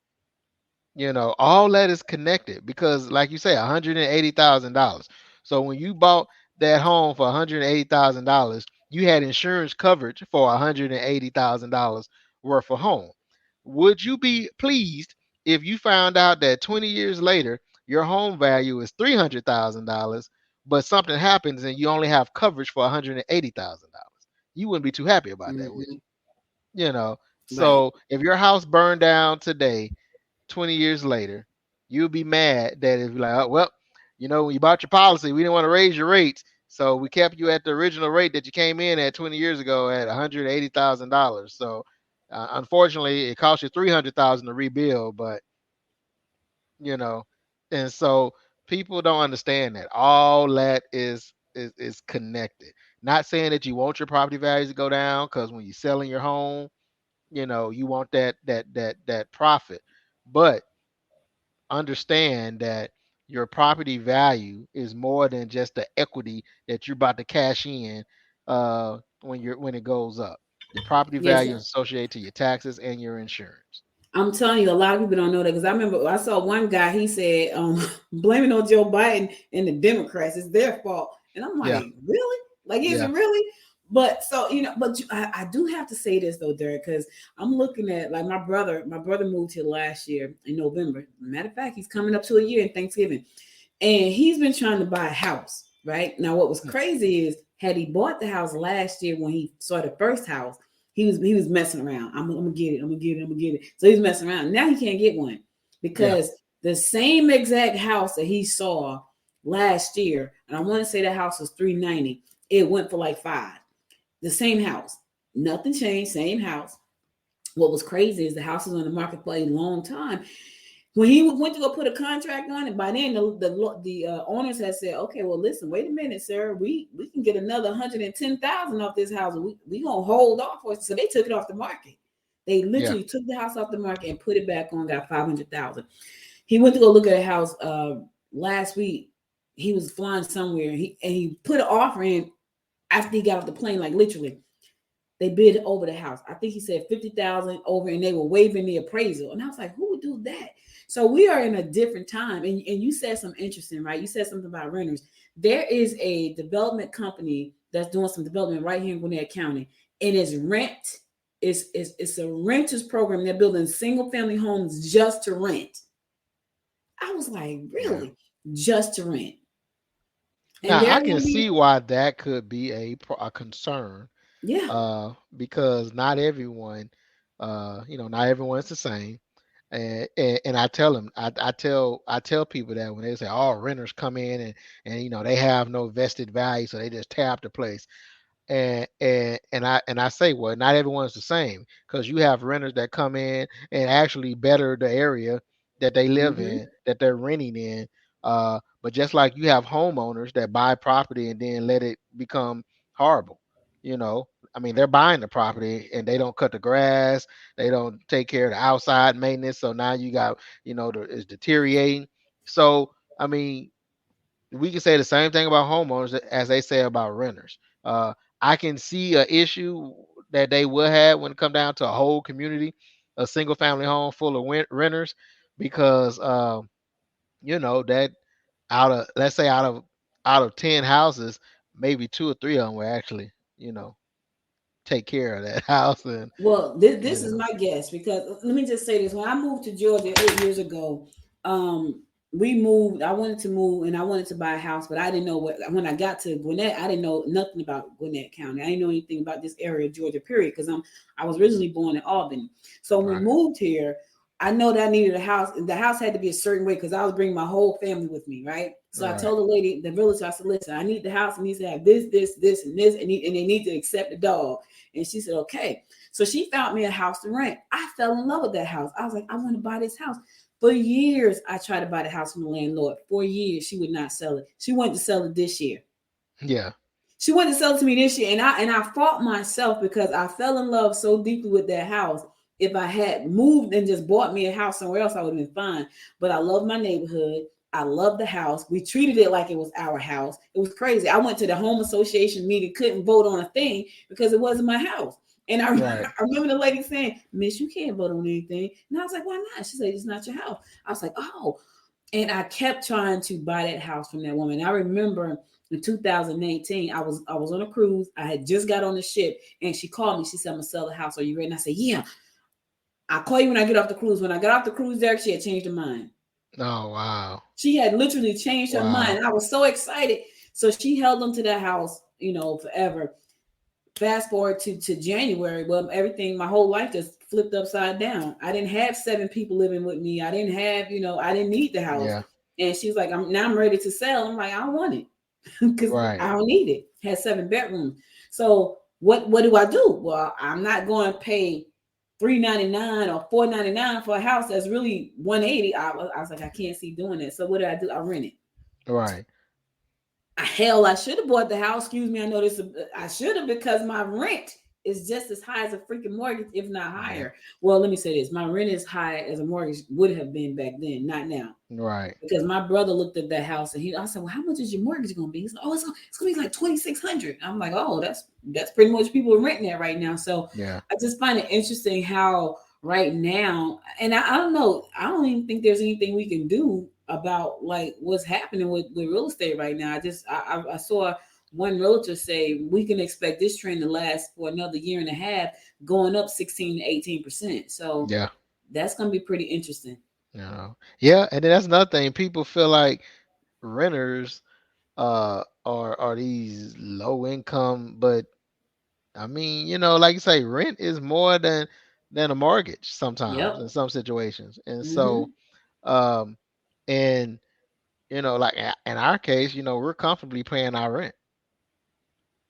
All that is connected because, like you say, $180,000. So when you bought that home for $180,000, you had insurance coverage for $180,000 worth of home. Would you be pleased if you found out that 20 years later your home value is $300,000, but something happens and you only have coverage for $180,000? You wouldn't be too happy about that, would Mhm. you? Right. So if your house burned down today 20 years later, you'll be mad that if you're like, oh, well, when you bought your policy, we didn't want to raise your rates. So we kept you at the original rate that you came in at 20 years ago at $180,000. So unfortunately, it cost you $300,000 to rebuild, but you know, and so people don't understand that all that is connected. Not saying that you want your property values to go down because when you're selling your home, you want that profit, but understand that your property value is more than just the equity that you're about to cash in when it goes up. Your property Yes, value is associated to your taxes and your insurance. I'm telling you, a lot of people don't know that because I remember I saw one guy. He said, blaming on Joe Biden and the Democrats, it's their fault. And I'm Yeah, like, really? Like, is it yeah, really? But so but I do have to say this though, Derek, because I'm looking at like my brother. My brother moved here last year in November. Matter of fact, he's coming up to a year in Thanksgiving, and he's been trying to buy a house. Right now, what was hmm, crazy is had he bought the house last year when he saw the first house, he was messing around. I'm gonna get it. I'm gonna get it. I'm gonna get it. So he's messing around. Now he can't get one yeah, because the same exact house that he saw last year, and I want to say that house was 390. It went for like five. The same house. Nothing changed. Same house. What was crazy is the house was on the market for a long time. When he went to go put a contract on it, by then the owners had said, "Okay, well, listen, wait a minute, sir. We can get another 110,000 off this house. We gonna hold off for it." So they took it off the market. They yeah, literally took the house off the market and put it back on. Got 500,000. He went to go look at a house last week. He was flying somewhere. He put an offer in after he got off the plane, like literally. They bid over the house. I think he said 50,000 over, and they were waiving the appraisal. And I was like, who would do that? So we are in a different time. And you said something interesting, right? You said something about renters. There is a development company that's doing some development right here in Gwinnett County. And it's rent. It's a renters program. They're building single family homes just to rent. I was like, yeah. really? Just to rent. And Now they're I can gonna see be, why that could be a concern, yeah. because not everyone, not everyone's the same. And I tell them, I tell people that when they say, "Oh, renters come in and they have no vested value, so they just tap the place." And I say, well, not everyone's the same because you have renters that come in and actually better the area that they live Mm-hmm. in, that they're renting in. But just like you have homeowners that buy property and then let it become horrible, you know. I mean, they're buying the property and they don't cut the grass, they don't take care of the outside maintenance, so now you got, it's deteriorating. So I mean, we can say the same thing about homeowners as they say about renters. I can see a issue that they will have when it come down to a whole community, a single family home full of renters, because that out of let's say out of 10 houses, maybe two or three of them will actually you know, take care of that house and Well, this you is know. my guess because let me just say this: when I moved to Georgia 8 years ago, um, we moved. I wanted to move and I wanted to buy a house, but I didn't know what. When I got to Gwinnett, I didn't know nothing about Gwinnett County. I didn't know anything about this area of Georgia, period. Because I was originally born in Albany, so when we Right. moved here, I know that I needed a house, and the house had to be a certain way because I was bringing my whole family with me, right? So I Right. told the lady, the realtor, I said, "Listen, I need the house. It needs to have this, and this, and they need to accept the dog." And she said, "Okay." So she found me a house to rent. I fell in love with that house. I was like, I want to buy this house. For years, I tried to buy the house from the landlord. For years, she would not sell it. She wanted to sell it this year. Yeah. She wanted to sell it to me this year, and I fought myself because I fell in love so deeply with that house. If I had moved and just bought me a house somewhere else, I would have been fine. But I love my neighborhood. I love the house. We treated it like it was our house. It was crazy. I went to the home association meeting, couldn't vote on a thing because it wasn't my house. And I, Right. I remember the lady saying, "Miss, you can't vote on anything." And I was like, "Why not?" She said, "It's not your house." I was like, "Oh." And I kept trying to buy that house from that woman. I remember in 2018, I was on a cruise. I had just got on the ship, and she called me. She said, "I'm gonna sell the house. Are you ready?" And I said, "Yeah." I'll call you when I get off the cruise. When I got off the cruise, Derek, she had changed her mind. Oh wow. She had literally changed her Wow. mind. I was so excited. So she held them to that house, forever. Fast forward to January. Well, everything, my whole life just flipped upside down. I didn't have 7 people living with me. I didn't have, I didn't need the house. Yeah. And she's like, I'm ready to sell. I'm like, I don't want it because Right. I don't need it. Had 7 bedrooms. So what do I do? Well, I'm not going to pay $399 or $499 for a house that's really 180. I was like, I can't see doing it. So what did I do? I rent it. Right. Hell, I should have bought the house. Excuse me, I know this. I should have because my rent is just as high as a freaking mortgage, if not Yeah. higher. Well, let me say this: my rent is high as a mortgage would have been back then, not now. Right. Because my brother looked at that house and I said, "Well, how much is your mortgage going to be?" He's like, "Oh, it's going to be like 2,600." I'm like, "Oh, that's pretty much people are renting that right now." So Yeah. I just find it interesting how right now, and I don't know, I don't even think there's anything we can do about like what's happening with real estate right now. I saw one realtor say we can expect this trend to last for another year and a half, going up 16 to 18%. So Yeah. that's going to be pretty interesting. Yeah, and then that's another thing. People feel like renters are these low income, but I mean, like you say, rent is more than a mortgage sometimes Yep. in some situations. And so Hmm. um and like in our case, we're comfortably paying our rent,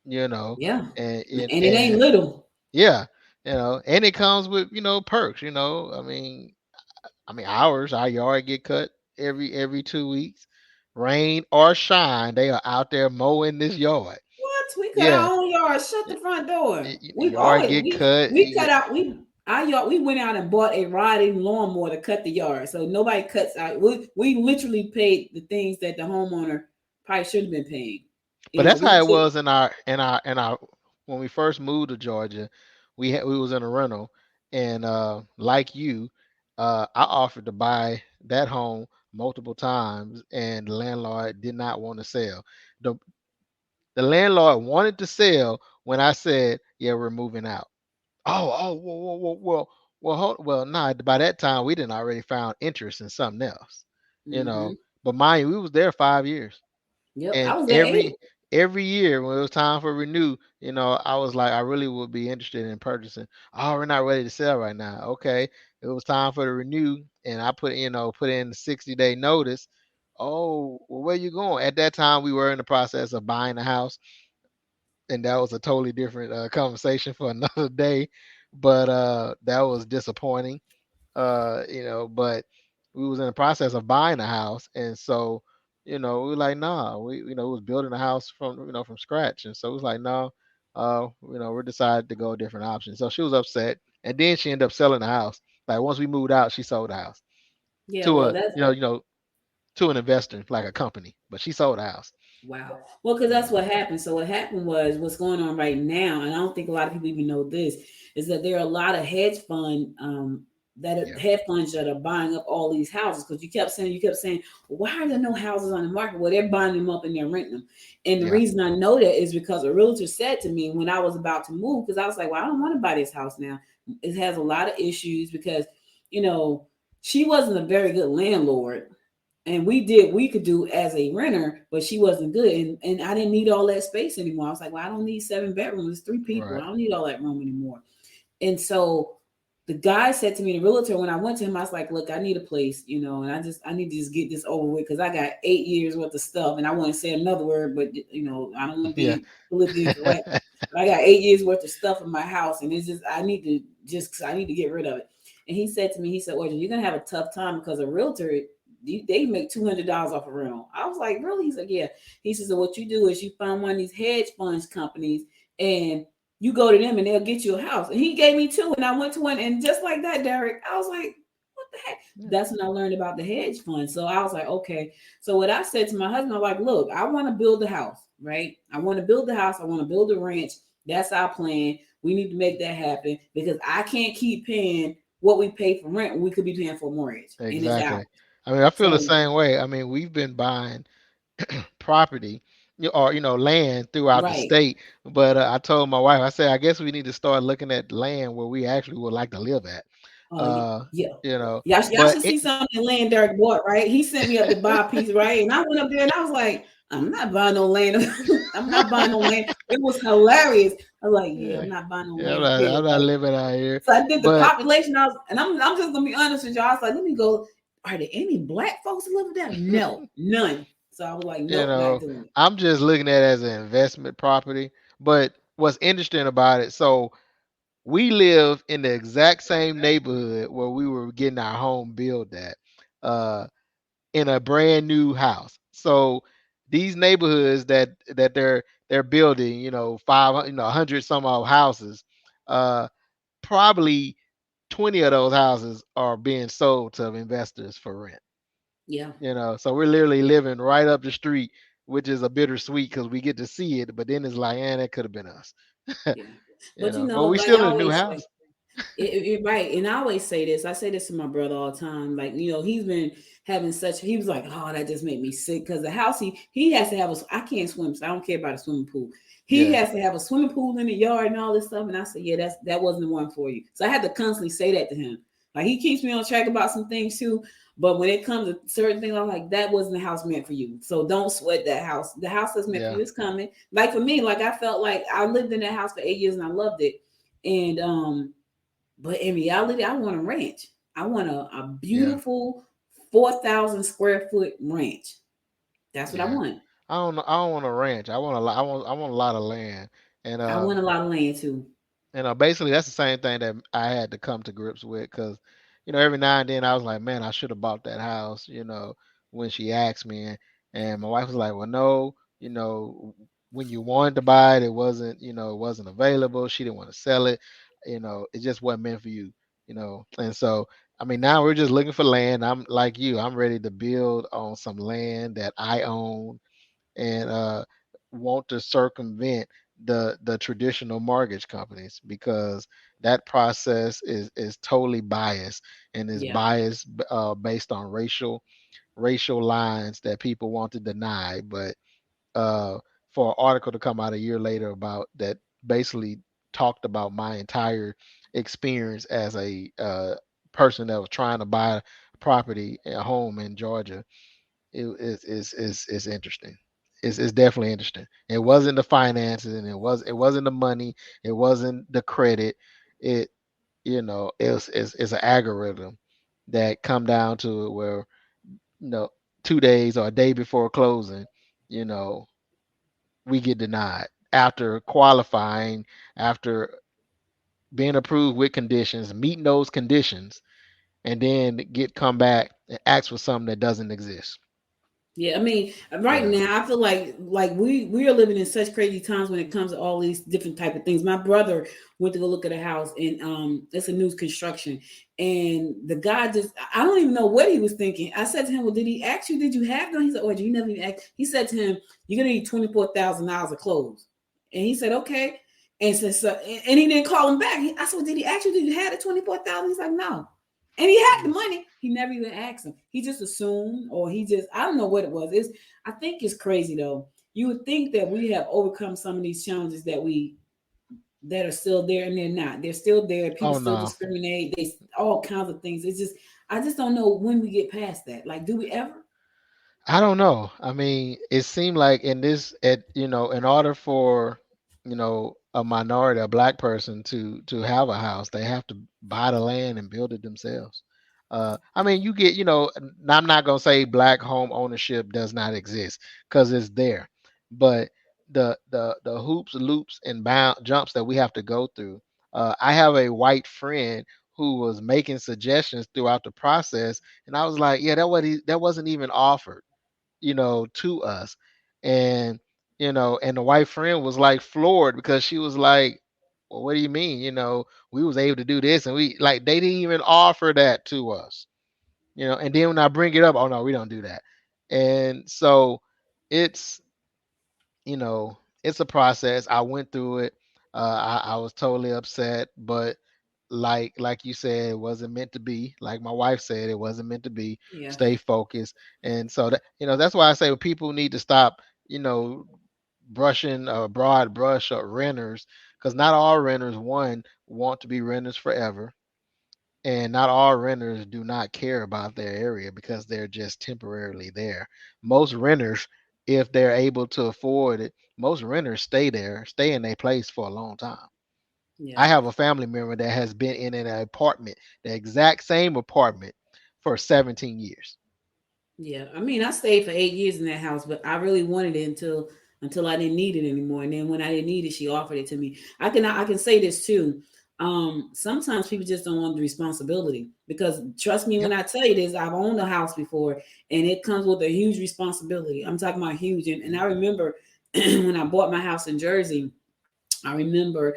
you know, Yeah. and and, And it ain't and little. yeah, and it comes with, perks, I mean, our yard get cut every 2 weeks, rain or shine. They are out there mowing this yard. What? We cut Yeah, our own yard, shut the front door. We've yard always get cut. we cut out our yard. We went out and bought a riding lawnmower to cut the yard. So nobody cuts out. We literally paid the things that the homeowner probably should have been paying. But You know, that's we how it took was in our when we first moved to Georgia. We was in a rental, and like you, I offered to buy that home multiple times, and the landlord did not want to sell. the The landlord wanted to sell when I said, "Yeah, we're moving out." Oh, whoa, whoa, whoa, well, nah. By that time, we didn't already found interest in something else, you know. hmm But mind you, we was there 5 years, Yep. I and was at eight. every year when it was time for renew, I was like, I really would be interested in purchasing. Oh, we're not ready to sell right now. Okay, it was time for the renew, and I put in the 60-day notice. Oh, well, where you going? At that time, we were in the process of buying a house, and that was a totally different conversation for another day. But that was disappointing. But we was in the process of buying a house, and so we were like, nah, we was building a house from scratch, and so it was like, no, we decided to go a different option. So she was upset, and then she ended up selling the house. Like once we moved out, she sold the house Yeah. to Well, a that's to an investor, like a company, but she sold the house. wow. Well, because that's what happened. So what happened was what's going on right now, and I don't think a lot of people even know this, is that there are a lot of hedge fund hedge funds that are buying up all these houses, because you kept saying, well, why are there no houses on the market? Well, they're buying them up and they're renting them. And the reason I know that is because a realtor said to me when I was about to move, because I was like, well, I don't want to buy this house now. It has a lot of issues because, she wasn't a very good landlord. And we could do as a renter, but she wasn't good. And I didn't need all that space anymore. I was like, well, I don't need 7 bedrooms, 3 people. Right. I don't need all that room anymore. And so the guy said to me, the realtor, when I went to him, I was like, look, I need a place, and I need to just get this over with, because I got 8 years worth of stuff. And I want to say another word, but I don't want to be politically correct. But I got 8 years worth of stuff in my house, and it's just I need to get rid of it. And he said to me, Audrey, you're gonna have a tough time, because a realtor, they make $200 off a rental. I was like, really? He's like, yeah. He says, so what you do is you find one of these hedge funds companies, and you go to them and they'll get you a house. And he gave me 2, and I went to one, and just like that, Derek, I was like, what the heck? Yeah. That's when I learned about the hedge fund. So I was like, okay. So what I said to my husband, I'm like, look, I want to build a house, right? I want to build the house. I want to build a ranch. That's our plan. We need to make that happen, because I can't keep paying what we pay for rent when we could be paying for mortgage. Exactly. I mean, I feel the same way. I mean, we've been buying property or land throughout the state, but I told my wife, I said, I guess we need to start looking at land where we actually would like to live at. Y'all should see some of the land Derek bought, right? He sent me up to buy a piece, right? And I went up there and I was like, I'm not buying no land. I'm not buying no land. It was hilarious. I was like, I'm not buying no land. I'm not living out here. So I did the population. I'm just gonna be honest with y'all. I was like, let me go. Are there any black folks living there? No, none. So I was like, no, not doing it. I'm just looking at it as an investment property. But what's interesting about it, so we live in the exact same neighborhood where we were getting our home built at, in a brand new house. So these neighborhoods that they're building, 500, 100 some odd houses, probably 20 of those houses are being sold to investors for rent. Yeah. So we're literally living right up the street, which is a bittersweet because we get to see it, but then it's like, that could have been us. Yeah. But but we still in a new house. Right. And I always say this. I say this to my brother all the time. Like, he's been having he was like, oh, that just made me sick, because the house he has to have I can't swim, so I don't care about a swimming pool. He has to have a swimming pool in the yard and all this stuff. And I said, yeah, that wasn't the one for you. So I had to constantly say that to him. Like, he keeps me on track about some things too. But when it comes to certain things, I'm like, that wasn't the house meant for you. So don't sweat that house. The house that's meant for you is coming. Like for me, like I felt like I lived in that house for 8 years and I loved it. And but in reality, I want a ranch. I want a beautiful 4,000 square foot ranch. That's what I want. I don't want a ranch. I want a lot of land. And I want a lot of land too. And basically that's the same thing that I had to come to grips with, because every now and then I was like, man, I should have bought that house, when she asked me, and my wife was like, well, no, when you wanted to buy it, it wasn't available. She didn't want to sell it. It just wasn't meant for you, And so, I mean, now we're just looking for land. I'm like you, I'm ready to build on some land that I own, and want to circumvent the traditional mortgage companies, because that process is totally biased, and is biased based on racial lines that people want to deny. But for an article to come out a year later about that, basically talked about my entire experience as a person that was trying to buy property, a home in Georgia, it's interesting. It's definitely interesting. It wasn't the finances, and it wasn't the money, it wasn't the credit. It's an algorithm that come down to it where 2 days or a day before closing, we get denied after qualifying, after being approved with conditions, meeting those conditions, and then come back and ask for something that doesn't exist. Yeah, I mean, right now I feel like we are living in such crazy times when it comes to all these different type of things. My brother went to go look at a house, and it's a new construction, and the guy I don't even know what he was thinking. I said to him, well, did he ask you, did you have them? He said, oh, you never even asked. He said to him, you're gonna need $24,000 of clothes. And he said, okay. And said, so, and he didn't call him back. I said, well, did he ask you, did you have the $24,000? He's like, no. And he had the money. He never even asked him. He just assumed, or he just, I don't know what it was. I think it's crazy though. You would think that we have overcome some of these challenges that are still there, and they're not. They're still there. People Oh still no. discriminate. They all kinds of things. I just don't know when we get past that. Like, do we ever? I don't know. I mean, it seemed like in this, in order for, a minority, a black person to have a house, they have to buy the land and build it themselves. I mean, you get, I'm not gonna say black home ownership does not exist because it's there, but the hoops, loops, and bound jumps that we have to go through. I have a white friend who was making suggestions throughout the process, and I was like, yeah, that wasn't even offered, to us. And, and the white friend was like floored because she was like, well, what do you mean? We was able to do this, and we like they didn't even offer that to us. And then when I bring it up, oh no, we don't do that. And so it's, it's a process. I went through it. I was totally upset, but like you said, it wasn't meant to be. Like my wife said, it wasn't meant to be. Yeah. Stay focused. And so that, that's why I say people need to stop, you know, brushing a broad brush of renters, because not all renters, one, want to be renters forever, and not all renters do not care about their area because they're just temporarily there. Most renters, if they're able to afford it, most renters stay in their place for a long time. Yeah. I have a family member that has been in an apartment, the exact same apartment, for 17 years. Yeah, I mean, I stayed for 8 years in that house, but I really wanted it until I didn't need it anymore. And then when I didn't need it, she offered it to me. I can say this too. Sometimes people just don't want the responsibility, because trust me when Yep. I tell you this, I've owned a house before, and it comes with a huge responsibility. I'm talking about huge, and I remember when I bought my house in Jersey. I remember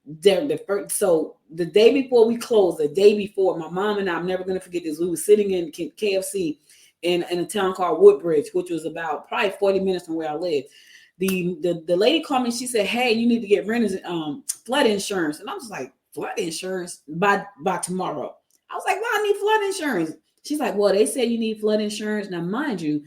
the first, so the day before we closed, the day before, my mom and I'm never gonna forget this. We were sitting in KFC in a town called Woodbridge, which was about probably 40 minutes from where I lived. The lady called me. She said, "Hey, you need to get renters flood insurance." And I was like, "Flood insurance by tomorrow?" I was like, "Why I need flood insurance?" She's like, "Well, they said you need flood insurance." Now, mind you,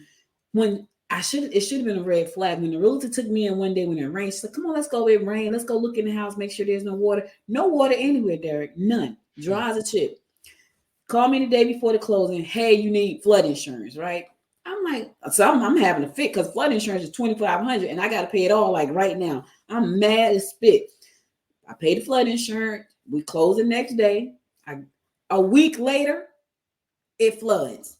when it should have been a red flag. When the realtor took me in one day when it rained, she said, "Come on, let's go. It rain. Let's go look in the house, make sure there's no water. No water anywhere, Derek. None. Hmm. Dry as a chip." Call me the day before the closing. Hey, you need flood insurance, right? I'm like, so I'm having a fit because flood insurance is 2,500 and I got to pay it all like right now. I'm mad as spit. I paid the flood insurance. We close the next day. A week later, it floods.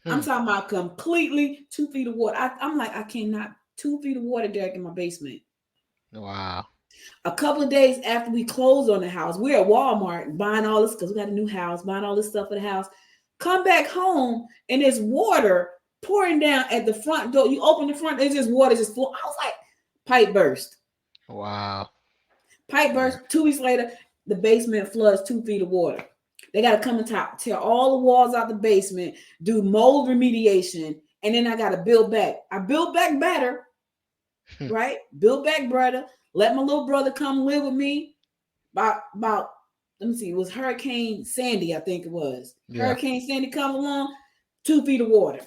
I'm Hmm. talking about completely 2 feet of water. I'm like, I cannot, 2 feet of water, Derek, in my basement. Wow. A couple of days after we closed on the house, we're at Walmart buying all this because we got a new house, buying all this stuff for the house. Come back home and there's water pouring down at the front door. You open the front, there's just water just full. I was like, pipe burst. Wow. Pipe Yeah. burst. 2 weeks later, the basement floods 2 feet of water. They got to come and tear all the walls out the basement, do mold remediation, and then I got to build back. I built back better, Hmm. right? Build back better. Let my little brother come live with me. About let me see, it was Hurricane Sandy, I think it was. Yeah. Hurricane Sandy comes along, 2 feet of water.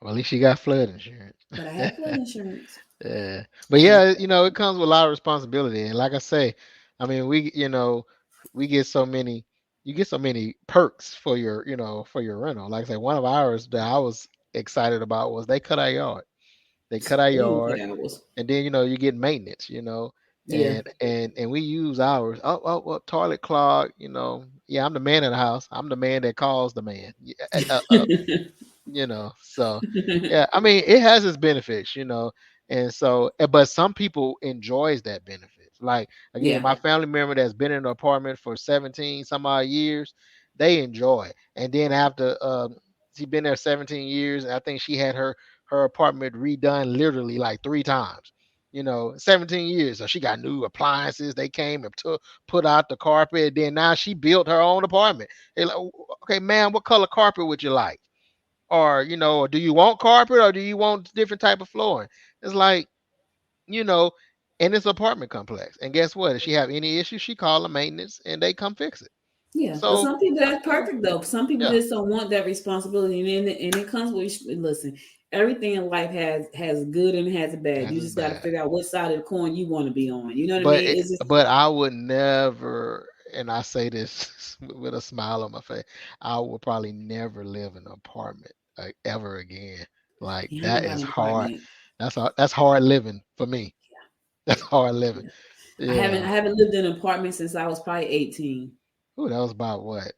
Well, at least you got flood insurance. But I had flood insurance. Yeah. But I had yeah, it comes with a lot of responsibility. And like I say, I mean, we get so many, you get so many perks for for your rental. Like I say, one of ours that I was excited about was they cut our yard. They cut our Ooh, good yard, hours. and then you get maintenance, Yeah. and we use ours. Oh, well, toilet clog, yeah, I'm the man of the house. I'm the man that calls the man. Yeah, so yeah, I mean, it has its benefits, and so but some people enjoys that benefit. Like again, Yeah. my family member that's been in an apartment for 17 some odd years, they enjoy it. And then after she been there 17 years, and I think she had her apartment redone literally like 3 times, 17 years. So she got new appliances. They came and put out the carpet. Then now she built her own apartment. They're like, okay, man, what color carpet would you like? Or do you want carpet, or do you want different type of flooring? It's like, you know and it's an apartment complex, and guess what, if she have any issues, she call the maintenance and they come fix it. Yeah, but So some people that's perfect though. Some people yeah, just don't want that responsibility, and it comes with listen. Everything in life has good and has a bad. that You is just got to bad. figure out what side of the coin you want to be on. You know what I But mean? It's just but I would never, and I say this with a smile on my face, I would probably never live in an apartment like ever again. Like yeah, I that never had is an hard. apartment. That's hard living for me. That's hard living. Yeah. I Yeah. haven't lived in an apartment since I was probably 18. Ooh, that was about what?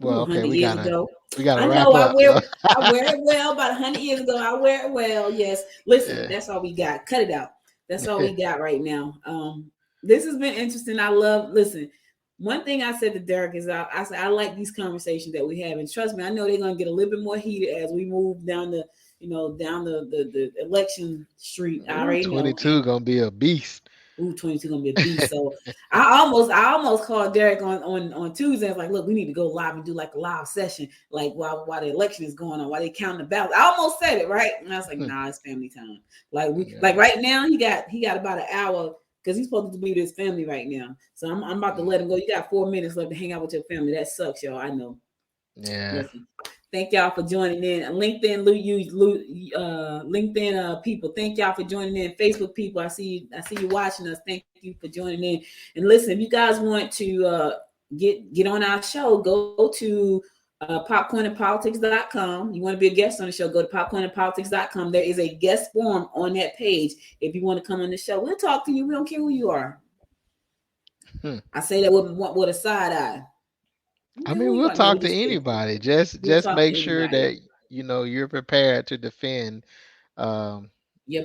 Ooh, Well, okay, 100 years ago. we gotta I wrap know up. I wear it well. About 100 years ago, I wear it well. Yes. Listen, Yeah. that's all we got. Cut it out. That's all we got right now. This has been interesting. Listen, one thing I said to Derek is I said I like these conversations that we have, and trust me, I know they're gonna get a little bit more heated as we move down the election street. I Ooh, already know. 22 gonna be a beast. Ooh, 22 gonna be a beast. So I almost called Derek on Tuesday. I was like, look, we need to go live and do like a live session, like while the election is going on, while they count the ballots. I almost said it, right? And I was like, nah, it's family time. Like right now, he got about an hour because he's supposed to be with his family right now. So I'm about to let him go. You got 4 minutes left to hang out with your family. That sucks, y'all. I know. Yeah. Listen. Thank y'all for joining in. LinkedIn people. Thank y'all for joining in. Facebook people, I see you watching us. Thank you for joining in. And listen, if you guys want to get on our show, go to popcornandpolitics.com. You want to be a guest on the show, go to popcornandpolitics.com. There is a guest form on that page. If you want to come on the show, we'll talk to you. We don't care who you are. I say that with a side eye. I mean, we'll talk to anybody. Just make sure that you're prepared to defend your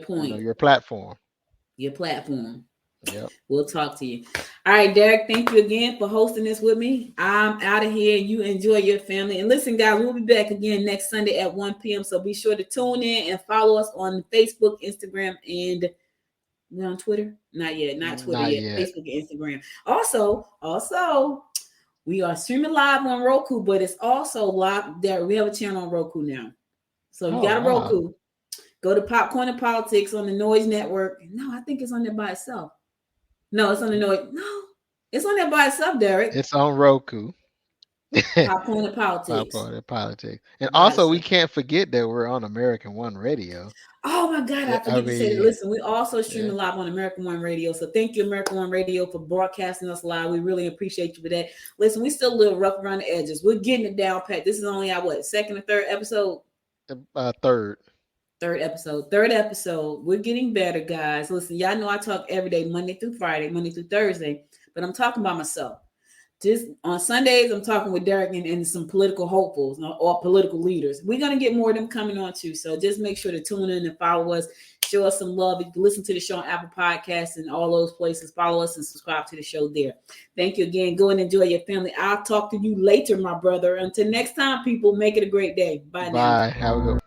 point, your platform. Yep. We'll talk to you. All right, Derek, thank you again for hosting this with me. I'm out of here. You enjoy your family. And listen, guys, we'll be back again next Sunday at 1 p.m. So be sure to tune in and follow us on Facebook, Instagram, and we're on Twitter. Not yet. Not Twitter yet. Facebook and Instagram. Also, we are streaming live on Roku, but it's also live there. We have a channel on Roku now. So if you got a Roku, go to Popcorn and Politics on the Noise Network. No, I think it's on there by itself. No, it's on the Noise. No, it's on there by itself, Derek. It's on Roku. Popcorn and Politics. Popcorn and Politics. And also, we can't forget that we're on American One Radio. Oh my God, I forget to say that. Listen, we also streaming live on American One Radio. So thank you, American One Radio, for broadcasting us live. We really appreciate you for that. Listen, we still a little rough around the edges. We're getting it down, Pat. This is only our second or third episode? Third episode. We're getting better, guys. Listen, y'all know I talk every day, Monday through Friday, Monday through Thursday, but I'm talking about myself. Just on Sundays, I'm talking with Derek and some political hopefuls or political leaders. We're going to get more of them coming on too. So just make sure to tune in and follow us. Show us some love. You can listen to the show on Apple Podcasts and all those places. Follow us and subscribe to the show there. Thank you again. Go and enjoy your family. I'll talk to you later, my brother. Until next time, people, make it a great day. Bye now. Bye. Have a good one.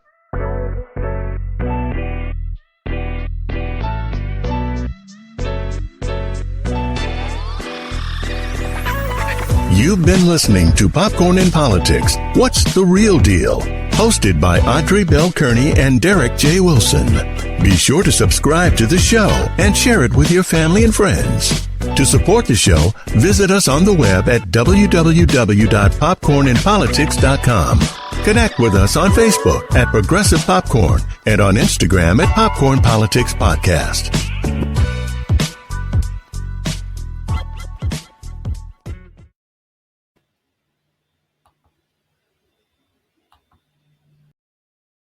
You've been listening to Popcorn and Politics. What's the Real Deal? Hosted by Audrey Bell Kearney and Derek J. Wilson. Be sure to subscribe to the show and share it with your family and friends. To support the show, visit us on the web at www.popcornandpolitics.com. Connect with us on Facebook at Progressive Popcorn and on Instagram at Popcorn Politics Podcast.